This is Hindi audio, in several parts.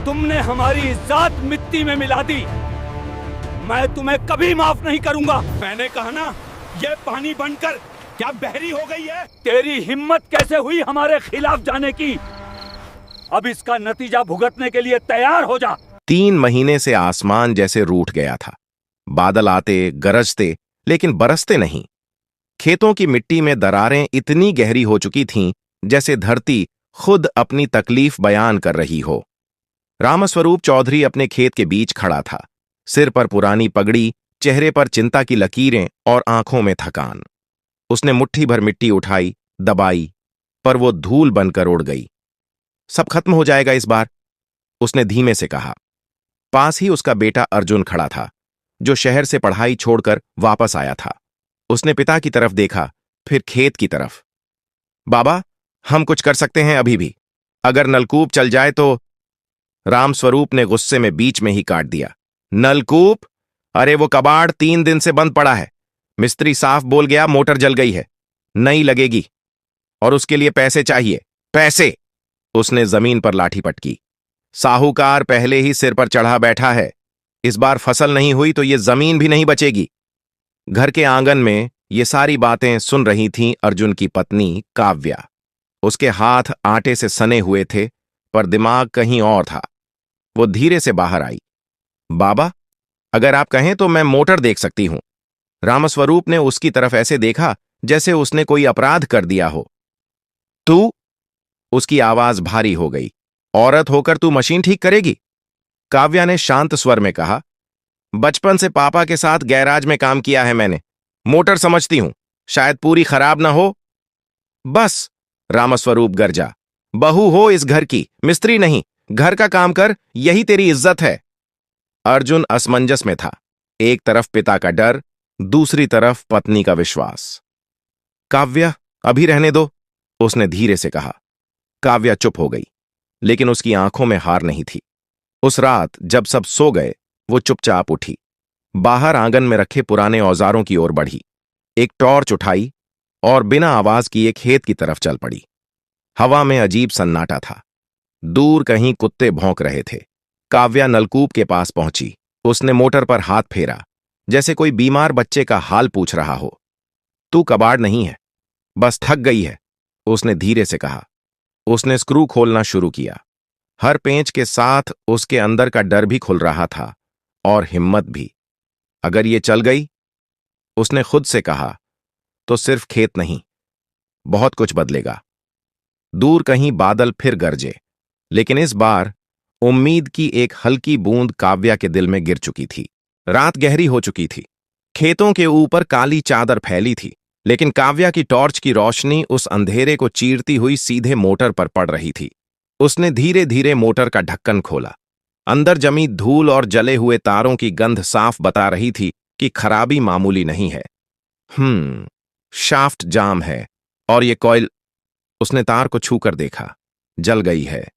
तुमने हमारी इज्जत मिट्टी में मिला दी। मैं तुम्हें कभी माफ नहीं करूंगा। मैंने कहा ना, ये पानी बनकर क्या बहरी हो गई है? तेरी हिम्मत कैसे हुई हमारे खिलाफ जाने की? अब इसका नतीजा भुगतने के लिए तैयार हो जा। 3 महीने से आसमान जैसे रूठ गया था। बादल आते, गरजते, लेकिन बरसते नहीं। खेतों की मिट्टी में दरारें इतनी गहरी हो चुकी थीं जैसे धरती खुद अपनी तकलीफ बयान कर रही हो। रामस्वरूप चौधरी अपने खेत के बीच खड़ा था, सिर पर पुरानी पगड़ी, चेहरे पर चिंता की लकीरें और आंखों में थकान। उसने मुट्ठी भर मिट्टी उठाई, दबाई, पर वो धूल बनकर उड़ गई। सब खत्म हो जाएगा इस बार, उसने धीमे से कहा। पास ही उसका बेटा अर्जुन खड़ा था, जो शहर से पढ़ाई छोड़कर वापस आया था। उसने पिता की तरफ देखा, फिर खेत की तरफ। बाबा, हम कुछ कर सकते हैं अभी भी। अगर नलकूप चल जाए तो। रामस्वरूप ने गुस्से में बीच में ही काट दिया। नलकूप? अरे वो कबाड़ 3 दिन से बंद पड़ा है। मिस्त्री साफ बोल गया मोटर जल गई है, नई लगेगी, और उसके लिए पैसे चाहिए। पैसे? उसने जमीन पर लाठी पटकी। साहूकार पहले ही सिर पर चढ़ा बैठा है। इस बार फसल नहीं हुई तो ये जमीन भी नहीं बचेगी। घर के आंगन में ये सारी बातें सुन रही थीं अर्जुन की पत्नी काव्या। उसके हाथ आटे से सने हुए थे, पर दिमाग कहीं और था। वो धीरे से बाहर आई। बाबा, अगर आप कहें तो मैं मोटर देख सकती हूं। रामस्वरूप ने उसकी तरफ ऐसे देखा जैसे उसने कोई अपराध कर दिया हो। तू? उसकी आवाज भारी हो गई। औरत होकर तू मशीन ठीक करेगी? काव्या ने शांत स्वर में कहा। बचपन से पापा के साथ गैराज में काम किया है मैंने। मोटर समझती हूं, शायद पूरी खराब ना हो। बस, रामस्वरूप गरजा। बहू हो इस घर की, मिस्त्री नहीं। घर का काम कर, यही तेरी इज्जत है। अर्जुन असमंजस में था। एक तरफ पिता का डर, दूसरी तरफ पत्नी का विश्वास। काव्या, अभी रहने दो, उसने धीरे से कहा। काव्या चुप हो गई, लेकिन उसकी आंखों में हार नहीं थी। उस रात जब सब सो गए, वो चुपचाप उठी, बाहर आंगन में रखे पुराने औजारों की ओर बढ़ी, एक टॉर्च उठाई और बिना आवाज किए खेत की तरफ चल पड़ी। हवा में अजीब सन्नाटा था। दूर कहीं कुत्ते भौंक रहे थे। काव्या नलकूप के पास पहुंची। उसने मोटर पर हाथ फेरा, जैसे कोई बीमार बच्चे का हाल पूछ रहा हो। तू कबाड़ नहीं है, बस थक गई है, उसने धीरे से कहा। उसने स्क्रू खोलना शुरू किया। हर पेंच के साथ उसके अंदर का डर भी खुल रहा था, और हिम्मत भी। अगर ये चल गई, उसने खुद से कहा, तो सिर्फ खेत नहीं, बहुत कुछ बदलेगा। दूर कहीं बादल फिर गरजे, लेकिन इस बार उम्मीद की एक हल्की बूंद काव्या के दिल में गिर चुकी थी। रात गहरी हो चुकी थी। खेतों के ऊपर काली चादर फैली थी, लेकिन काव्या की टॉर्च की रोशनी उस अंधेरे को चीरती हुई सीधे मोटर पर पड़ रही थी। उसने धीरे धीरे मोटर का ढक्कन खोला। अंदर जमी धूल और जले हुए तारों की गंध साफ बता रही थी कि खराबी मामूली नहीं है। शाफ्ट जाम है, और ये कॉइल। उसने तार को छूकर देखा, जल गई है,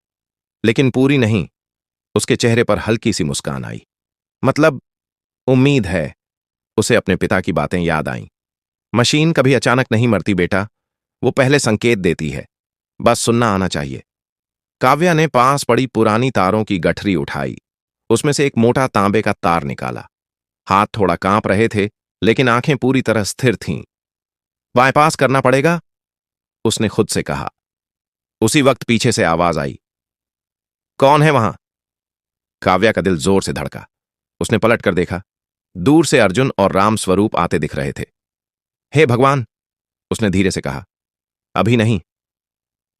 लेकिन पूरी नहीं। उसके चेहरे पर हल्की सी मुस्कान आई। मतलब, उम्मीद है। उसे अपने पिता की बातें याद आईं। मशीन कभी अचानक नहीं मरती बेटा, वो पहले संकेत देती है, बस सुनना आना चाहिए। काव्या ने पास पड़ी पुरानी तारों की गठरी उठाई। उसमें से एक मोटा तांबे का तार निकाला। हाथ थोड़ा कांप रहे थे, लेकिन आंखें पूरी तरह स्थिर थीं। बाईपास करना पड़ेगा, उसने खुद से कहा। उसी वक्त पीछे से आवाज आई। कौन है वहां? काव्या का दिल जोर से धड़का। उसने पलट कर देखा। दूर से अर्जुन और रामस्वरूप आते दिख रहे थे। हे भगवान, उसने धीरे से कहा। अभी नहीं।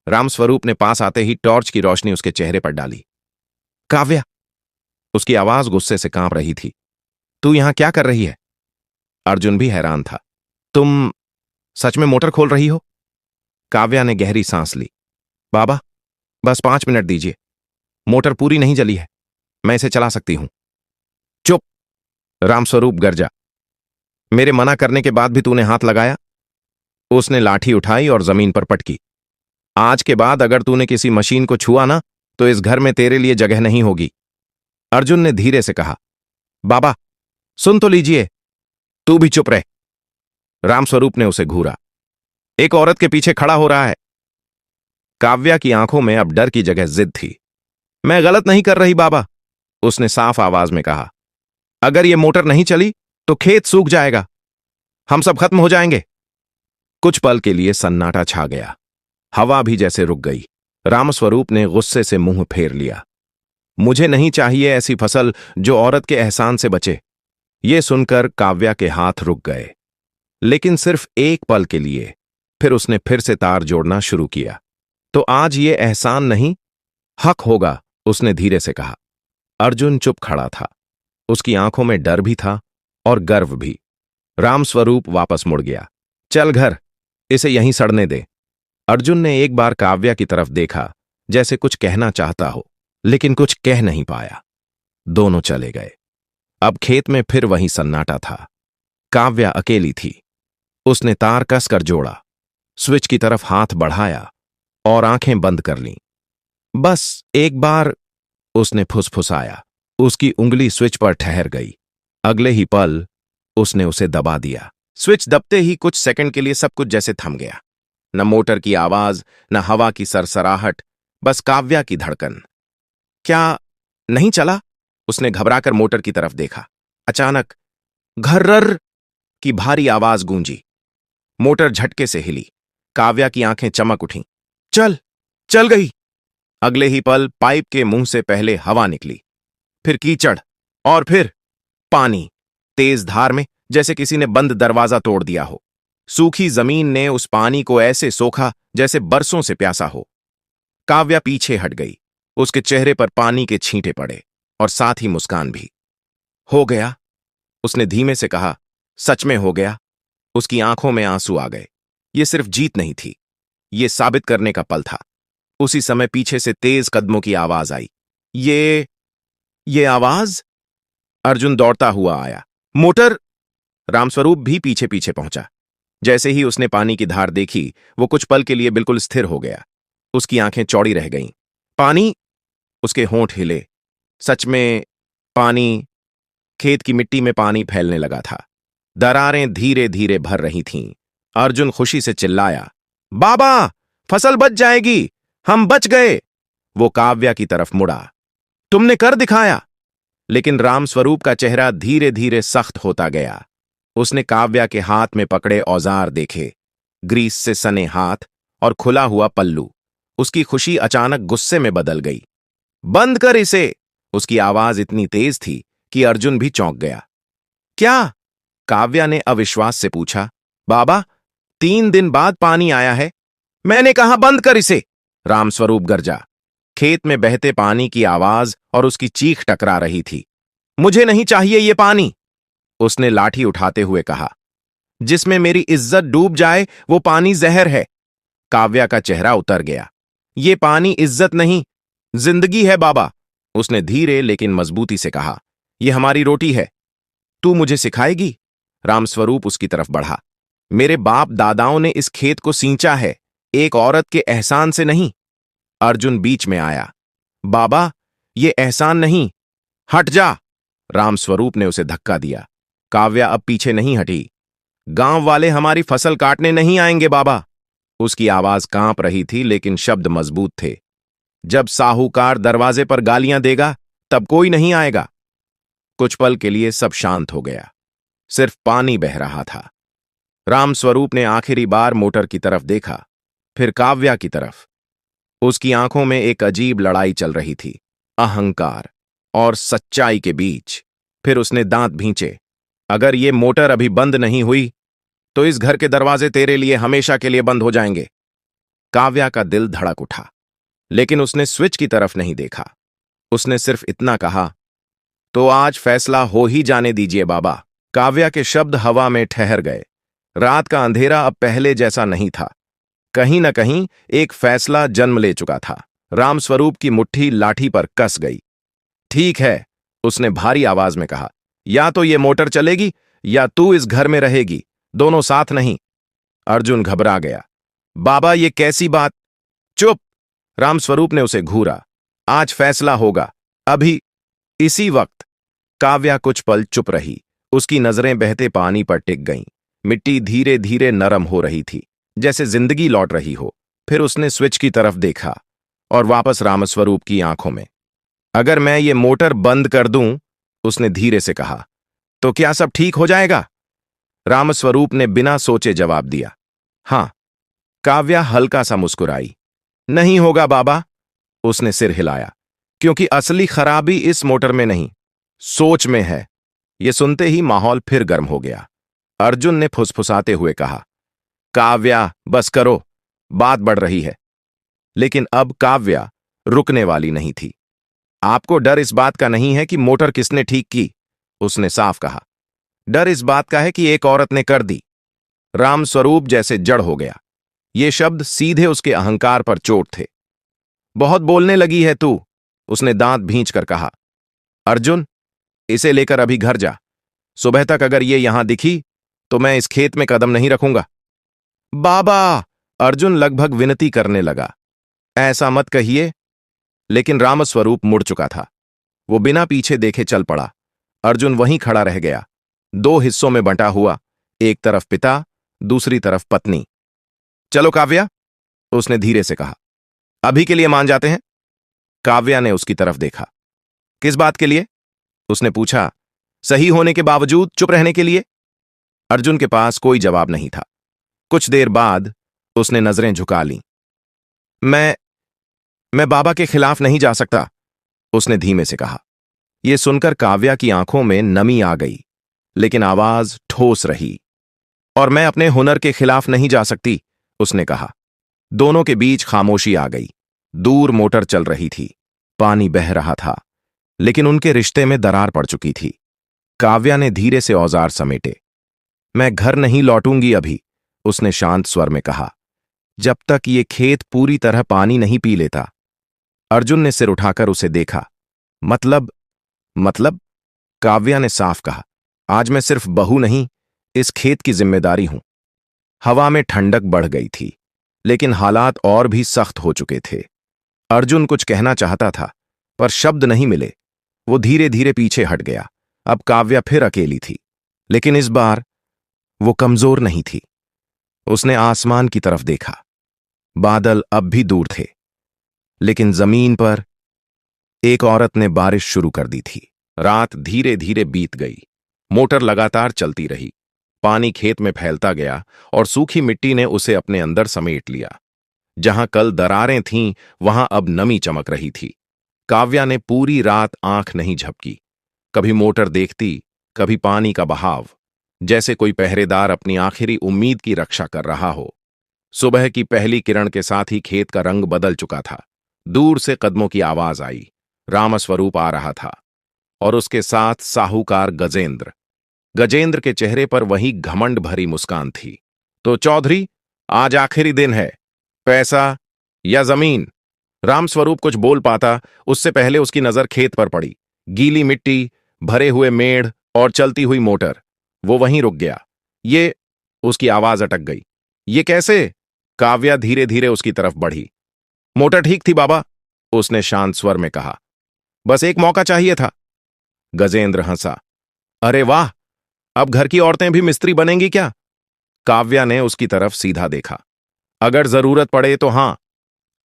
रामस्वरूप ने पास आते ही टॉर्च की रोशनी उसके चेहरे पर डाली। काव्या, उसकी आवाज गुस्से से कांप रही थी। तू यहां क्या कर रही है? अर्जुन भी हैरान था। तुम सच में मोटर खोल रही हो? काव्या ने गहरी सांस ली। बाबा, बस 5 मिनट दीजिए। मोटर पूरी नहीं जली है, मैं इसे चला सकती हूं। चुप, रामस्वरूप गरजा। मेरे मना करने के बाद भी तूने हाथ लगाया? उसने लाठी उठाई और जमीन पर पटकी। आज के बाद अगर तूने किसी मशीन को छुआ ना, तो इस घर में तेरे लिए जगह नहीं होगी। अर्जुन ने धीरे से कहा। बाबा, सुन तो लीजिए। तू भी चुप रह। रामस्वरूप ने उसे घूरा। एक औरत के पीछे खड़ा हो रहा है। काव्या की आंखों में अब डर की जगह जिद थी। मैं गलत नहीं कर रही बाबा, उसने साफ आवाज में कहा। अगर ये मोटर नहीं चली तो खेत सूख जाएगा, हम सब खत्म हो जाएंगे। कुछ पल के लिए सन्नाटा छा गया, हवा भी जैसे रुक गई। रामस्वरूप ने गुस्से से मुंह फेर लिया। मुझे नहीं चाहिए ऐसी फसल जो औरत के एहसान से बचे। ये सुनकर काव्या के हाथ रुक गए, लेकिन सिर्फ एक पल के लिए। फिर उसने फिर से तार जोड़ना शुरू किया। तो आज ये एहसान नहीं, हक होगा, उसने धीरे से कहा। अर्जुन चुप खड़ा था, उसकी आंखों में डर भी था और गर्व भी। रामस्वरूप वापस मुड़ गया। चल घर, इसे यहीं सड़ने दे। अर्जुन ने एक बार काव्या की तरफ देखा, जैसे कुछ कहना चाहता हो, लेकिन कुछ कह नहीं पाया। दोनों चले गए। अब खेत में फिर वही सन्नाटा था। काव्या अकेली थी। उसने तार कसकर जोड़ा, स्विच की तरफ हाथ बढ़ाया और आंखें बंद कर लीं। बस एक बार, उसने फुसफुसाया। उसकी उंगली स्विच पर ठहर गई। अगले ही पल उसने उसे दबा दिया। स्विच दबते ही कुछ सेकंड के लिए सब कुछ जैसे थम गया। न मोटर की आवाज, न हवा की सरसराहट, बस काव्या की धड़कन। क्या नहीं चला? उसने घबराकर मोटर की तरफ देखा। अचानक घर्रर की भारी आवाज गूंजी। मोटर झटके से हिली। काव्या की आंखें चमक उठीं। चल गई। अगले ही पल पाइप के मुंह से पहले हवा निकली, फिर कीचड़ और फिर पानी, तेज धार में, जैसे किसी ने बंद दरवाजा तोड़ दिया हो। सूखी जमीन ने उस पानी को ऐसे सोखा जैसे बरसों से प्यासा हो। काव्या पीछे हट गई। उसके चेहरे पर पानी के छींटे पड़े और साथ ही मुस्कान भी। हो गया, उसने धीमे से कहा। सच में हो गया। उसकी आंखों में आंसू आ गए। ये सिर्फ जीत नहीं थी, ये साबित करने का पल था। उसी समय पीछे से तेज कदमों की आवाज आई। ये आवाज? अर्जुन दौड़ता हुआ आया। मोटर! रामस्वरूप भी पीछे पीछे पहुंचा। जैसे ही उसने पानी की धार देखी, वो कुछ पल के लिए बिल्कुल स्थिर हो गया। उसकी आंखें चौड़ी रह गईं। पानी? उसके होंठ हिले। सच में पानी। खेत की मिट्टी में पानी फैलने लगा था। दरारें धीरे धीरे भर रही थीं। अर्जुन खुशी से चिल्लाया, बाबा, फसल बच जाएगी, हम बच गए। वो काव्या की तरफ मुड़ा। तुमने कर दिखाया। लेकिन रामस्वरूप का चेहरा धीरे धीरे सख्त होता गया। उसने काव्या के हाथ में पकड़े औजार देखे, ग्रीस से सने हाथ और खुला हुआ पल्लू। उसकी खुशी अचानक गुस्से में बदल गई। बंद कर इसे! उसकी आवाज इतनी तेज थी कि अर्जुन भी चौंक गया। क्या? काव्या ने अविश्वास से पूछा। बाबा, 3 दिन बाद पानी आया है। मैंने कहा बंद कर इसे! रामस्वरूप गरजा। खेत में बहते पानी की आवाज और उसकी चीख टकरा रही थी। मुझे नहीं चाहिए ये पानी, उसने लाठी उठाते हुए कहा। जिसमें मेरी इज्जत डूब जाए वो पानी जहर है। काव्या का चेहरा उतर गया। ये पानी इज्जत नहीं, जिंदगी है बाबा, उसने धीरे लेकिन मजबूती से कहा। यह हमारी रोटी है, तू मुझे सिखाएगी? रामस्वरूप उसकी तरफ बढ़ा। मेरे बाप दादाओं ने इस खेत को सींचा है, एक औरत के एहसान से नहीं। अर्जुन बीच में आया। बाबा, ये एहसान नहीं, हट जा! रामस्वरूप ने उसे धक्का दिया। काव्या अब पीछे नहीं हटी। गांव वाले हमारी फसल काटने नहीं आएंगे बाबा। उसकी आवाज कांप रही थी, लेकिन शब्द मजबूत थे। जब साहूकार दरवाजे पर गालियां देगा तब कोई नहीं आएगा। कुछ पल के लिए सब शांत हो गया, सिर्फ पानी बह रहा था। रामस्वरूप ने आखिरी बार मोटर की तरफ देखा, फिर काव्या की तरफ। उसकी आंखों में एक अजीब लड़ाई चल रही थी, अहंकार और सच्चाई के बीच। फिर उसने दांत भींचे। अगर ये मोटर अभी बंद नहीं हुई तो इस घर के दरवाजे तेरे लिए हमेशा के लिए बंद हो जाएंगे। काव्या का दिल धड़क उठा, लेकिन उसने स्विच की तरफ नहीं देखा। उसने सिर्फ इतना कहा, तो आज फैसला हो ही जाने दीजिए बाबा। काव्या के शब्द हवा में ठहर गए। रात का अंधेरा अब पहले जैसा नहीं था। कहीं न कहीं एक फैसला जन्म ले चुका था। रामस्वरूप की मुट्ठी लाठी पर कस गई। ठीक है, उसने भारी आवाज में कहा, या तो ये मोटर चलेगी या तू इस घर में रहेगी, दोनों साथ नहीं। अर्जुन घबरा गया। बाबा, ये कैसी बात? चुप! रामस्वरूप ने उसे घूरा। आज फैसला होगा, अभी, इसी वक्त। काव्या कुछ पल चुप रही। उसकी नजरें बहते पानी पर टिक गईं। मिट्टी धीरे धीरे नरम हो रही थी, जैसे जिंदगी लौट रही हो। फिर उसने स्विच की तरफ देखा और वापस रामस्वरूप की आंखों में। अगर मैं ये मोटर बंद कर दूं, उसने धीरे से कहा, तो क्या सब ठीक हो जाएगा? रामस्वरूप ने बिना सोचे जवाब दिया, हां। काव्या हल्का सा मुस्कुराई। नहीं होगा बाबा, उसने सिर हिलाया, क्योंकि असली खराबी इस मोटर में नहीं, सोच में है। यह सुनते ही माहौल फिर गर्म हो गया। अर्जुन ने फुसफुसाते हुए कहा, काव्या बस करो, बात बढ़ रही है। लेकिन अब काव्या रुकने वाली नहीं थी। आपको डर इस बात का नहीं है कि मोटर किसने ठीक की, उसने साफ कहा। डर इस बात का है कि एक औरत ने कर दी। रामस्वरूप जैसे जड़ हो गया। ये शब्द सीधे उसके अहंकार पर चोट थे। बहुत बोलने लगी है तू, उसने दांत भींच कर कहा। अर्जुन, इसे लेकर अभी घर जा। सुबह तक अगर ये यहां दिखी तो मैं इस खेत में कदम नहीं रखूंगा। बाबा, अर्जुन लगभग विनती करने लगा। ऐसा मत कहिए। लेकिन रामस्वरूप मुड़ चुका था। वो बिना पीछे देखे चल पड़ा। अर्जुन वहीं खड़ा रह गया, दो हिस्सों में बंटा हुआ, एक तरफ पिता, दूसरी तरफ पत्नी। चलो काव्या, उसने धीरे से कहा। अभी के लिए मान जाते हैं। काव्या ने उसकी तरफ देखा। किस बात के लिए? उसने पूछा। सही होने के बावजूद चुप रहने के लिए? अर्जुन के पास कोई जवाब नहीं था। कुछ देर बाद उसने नजरें झुका लीं। मैं बाबा के खिलाफ नहीं जा सकता, उसने धीमे से कहा। यह सुनकर काव्या की आंखों में नमी आ गई, लेकिन आवाज ठोस रही। और मैं अपने हुनर के खिलाफ नहीं जा सकती, उसने कहा। दोनों के बीच खामोशी आ गई। दूर मोटर चल रही थी, पानी बह रहा था, लेकिन उनके रिश्ते में दरार पड़ चुकी थी। काव्या ने धीरे से औजार समेटे। मैं घर नहीं लौटूंगी अभी, उसने शांत स्वर में कहा, जब तक ये खेत पूरी तरह पानी नहीं पी लेता। अर्जुन ने सिर उठाकर उसे देखा। मतलब? काव्या ने साफ कहा, आज मैं सिर्फ बहू नहीं, इस खेत की जिम्मेदारी हूं। हवा में ठंडक बढ़ गई थी, लेकिन हालात और भी सख्त हो चुके थे। अर्जुन कुछ कहना चाहता था, पर शब्द नहीं मिले। वो धीरे धीरे पीछे हट गया। अब काव्या फिर अकेली थी, लेकिन इस बार वो कमजोर नहीं थी। उसने आसमान की तरफ देखा। बादल अब भी दूर थे, लेकिन जमीन पर एक औरत ने बारिश शुरू कर दी थी। रात धीरे धीरे बीत गई। मोटर लगातार चलती रही। पानी खेत में फैलता गया और सूखी मिट्टी ने उसे अपने अंदर समेट लिया। जहां कल दरारें थीं, वहां अब नमी चमक रही थी। काव्या ने पूरी रात आंख नहीं झपकी। कभी मोटर देखती, कभी पानी का बहाव, जैसे कोई पहरेदार अपनी आखिरी उम्मीद की रक्षा कर रहा हो। सुबह की पहली किरण के साथ ही खेत का रंग बदल चुका था। दूर से कदमों की आवाज आई। रामस्वरूप आ रहा था, और उसके साथ साहूकार गजेंद्र। गजेंद्र के चेहरे पर वही घमंड भरी मुस्कान थी। तो चौधरी, आज आखिरी दिन है, पैसा या जमीन? रामस्वरूप कुछ बोल पाता, उससे पहले उसकी नजर खेत पर पड़ी। गीली मिट्टी, भरे हुए मेढ़ और चलती हुई मोटर। वो वहीं रुक गया। ये, उसकी आवाज अटक गई। ये कैसे? काव्या धीरे धीरे उसकी तरफ बढ़ी। मोटर ठीक थी बाबा, उसने शांत स्वर में कहा। बस एक मौका चाहिए था। गजेंद्र हंसा। अरे वाह, अब घर की औरतें भी मिस्त्री बनेंगी क्या? काव्या ने उसकी तरफ सीधा देखा। अगर जरूरत पड़े तो हां।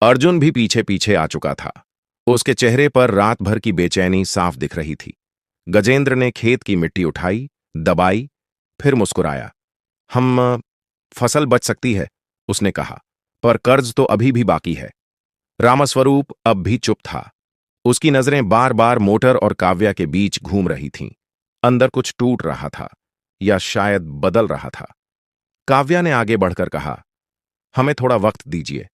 अर्जुन भी पीछे पीछे आ चुका था। उसके चेहरे पर रात भर की बेचैनी साफ दिख रही थी। गजेंद्र ने खेत की मिट्टी उठाई, दबाई, फिर मुस्कुराया। फसल बच सकती है, उसने कहा, पर कर्ज तो अभी भी बाकी है। रामस्वरूप अब भी चुप था। उसकी नजरें बार बार मोटर और काव्या के बीच घूम रही थीं। अंदर कुछ टूट रहा था, या शायद बदल रहा था। काव्या ने आगे बढ़कर कहा, हमें थोड़ा वक्त दीजिए।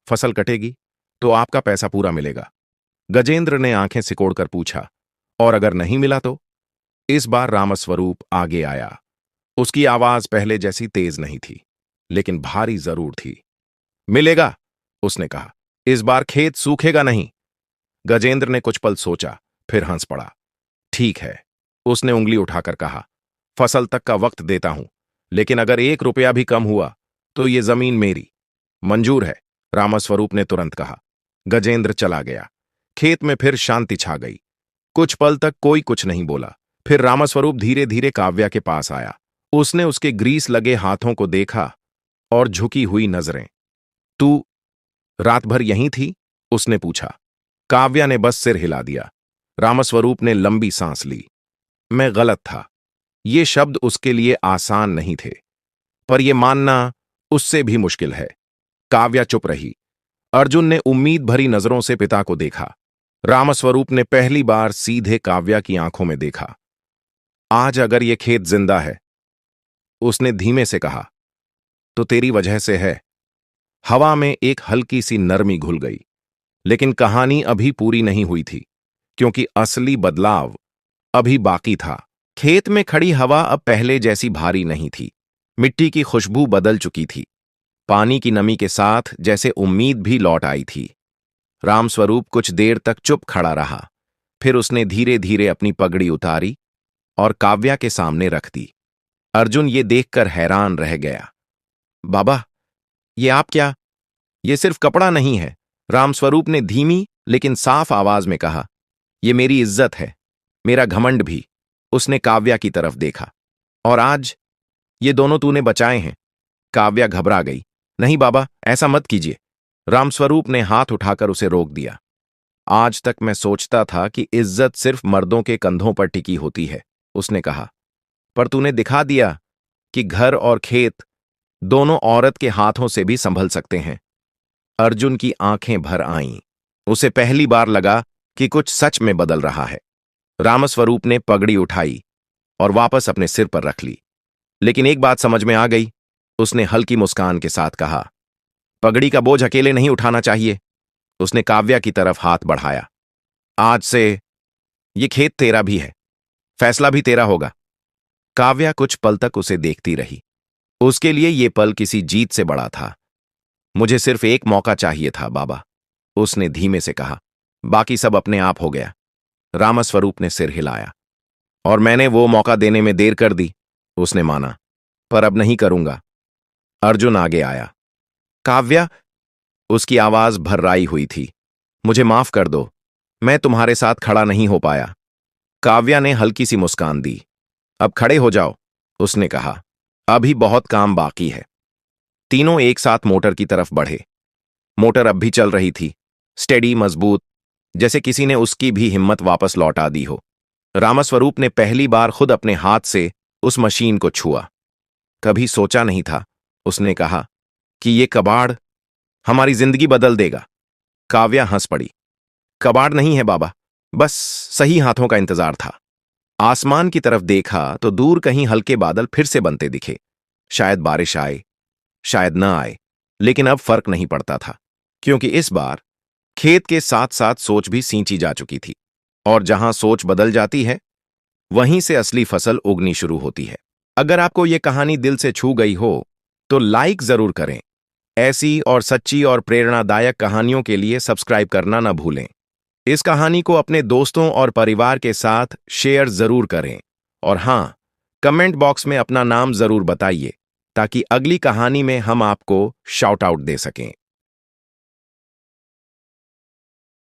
फसल कटेगी तो आपका पैसा पूरा मिलेगा। गजेंद्र ने आंखें सिकोड़कर पूछा, और अगर नहीं मिला तो? इस बार रामस्वरूप आगे आया। उसकी आवाज पहले जैसी तेज नहीं थी, लेकिन भारी जरूर थी। मिलेगा, उसने कहा। इस बार खेत सूखेगा नहीं। गजेंद्र ने कुछ पल सोचा, फिर हंस पड़ा। ठीक है, उसने उंगली उठाकर कहा। फसल तक का वक्त देता हूं, लेकिन अगर 1 रुपया भी कम हुआ तो ये जमीन मेरी। मंजूर है, रामस्वरूप ने तुरंत कहा। गजेंद्र चला गया। खेत में फिर शांति छा गई। कुछ पल तक कोई कुछ नहीं बोला। फिर रामस्वरूप धीरे धीरे काव्या के पास आया। उसने उसके ग्रीस लगे हाथों को देखा और झुकी हुई नजरें। तू रात भर यहीं थी? उसने पूछा। काव्या ने बस सिर हिला दिया। रामस्वरूप ने लंबी सांस ली। मैं गलत था। ये शब्द उसके लिए आसान नहीं थे, पर यह मानना उससे भी मुश्किल है। काव्या चुप रही। अर्जुन ने उम्मीद भरी नजरों से पिता को देखा। रामस्वरूप ने पहली बार सीधे काव्या की आंखों में देखा। आज अगर ये खेत जिंदा है, उसने धीमे से कहा, तो तेरी वजह से है। हवा में एक हल्की सी नरमी घुल गई। लेकिन कहानी अभी पूरी नहीं हुई थी, क्योंकि असली बदलाव अभी बाकी था। खेत में खड़ी हवा अब पहले जैसी भारी नहीं थी। मिट्टी की खुशबू बदल चुकी थी। पानी की नमी के साथ जैसे उम्मीद भी लौट आई थी। रामस्वरूप कुछ देर तक चुप खड़ा रहा। फिर उसने धीरे धीरे अपनी पगड़ी उतारी और काव्या के सामने रख दी। अर्जुन ये देखकर हैरान रह गया। बाबा, ये आप क्या? ये सिर्फ कपड़ा नहीं है, रामस्वरूप ने धीमी लेकिन साफ आवाज में कहा। ये मेरी इज्जत है, मेरा घमंड भी। उसने काव्या की तरफ देखा। और आज ये दोनों तूने बचाए हैं। काव्या घबरा गई। नहीं बाबा, ऐसा मत कीजिए। रामस्वरूप ने हाथ उठाकर उसे रोक दिया। आज तक मैं सोचता था कि इज्जत सिर्फ मर्दों के कंधों पर टिकी होती है, उसने कहा। पर तूने दिखा दिया कि घर और खेत दोनों औरत के हाथों से भी संभल सकते हैं। अर्जुन की आंखें भर आईं। उसे पहली बार लगा कि कुछ सच में बदल रहा है। रामस्वरूप ने पगड़ी उठाई और वापस अपने सिर पर रख ली। लेकिन एक बात समझ में आ गई, उसने हल्की मुस्कान के साथ कहा। पगड़ी का बोझ अकेले नहीं उठाना चाहिए। उसने काव्या की तरफ हाथ बढ़ाया। आज से ये खेत तेरा भी है, फैसला भी तेरा होगा। काव्या कुछ पल तक उसे देखती रही। उसके लिए ये पल किसी जीत से बड़ा था। मुझे सिर्फ एक मौका चाहिए था बाबा, उसने धीमे से कहा। बाकी सब अपने आप हो गया। रामस्वरूप ने सिर हिलाया। और मैंने वो मौका देने में देर कर दी, उसने माना। पर अब नहीं करूंगा। अर्जुन आगे आया। काव्या, उसकी आवाज भर्राई हुई थी। मुझे माफ कर दो, मैं तुम्हारे साथ खड़ा नहीं हो पाया। काव्या ने हल्की सी मुस्कान दी। अब खड़े हो जाओ, उसने कहा। अभी बहुत काम बाकी है। तीनों एक साथ मोटर की तरफ बढ़े। मोटर अब भी चल रही थी, स्टेडी, मजबूत, जैसे किसी ने उसकी भी हिम्मत वापस लौटा दी हो। रामस्वरूप ने पहली बार खुद अपने हाथ से उस मशीन को छुआ। कभी सोचा नहीं था, उसने कहा, कि ये कबाड़ हमारी जिंदगी बदल देगा। काव्या हंस पड़ी। कबाड़ नहीं है बाबा, बस सही हाथों का इंतजार था। आसमान की तरफ देखा तो दूर कहीं हल्के बादल फिर से बनते दिखे। शायद बारिश आए, शायद न आए, लेकिन अब फर्क नहीं पड़ता था, क्योंकि इस बार खेत के साथ साथ सोच भी सींची जा चुकी थी। और जहां सोच बदल जाती है, वहीं से असली फसल उगनी शुरू होती है। अगर आपको ये कहानी दिल से छू गई हो तो लाइक जरूर करें। ऐसी और सच्ची और प्रेरणादायक कहानियों के लिए सब्सक्राइब करना न भूलें। इस कहानी को अपने दोस्तों और परिवार के साथ शेयर जरूर करें। और हां, कमेंट बॉक्स में अपना नाम जरूर बताइए, ताकि अगली कहानी में हम आपको शाउट आउट दे सकें।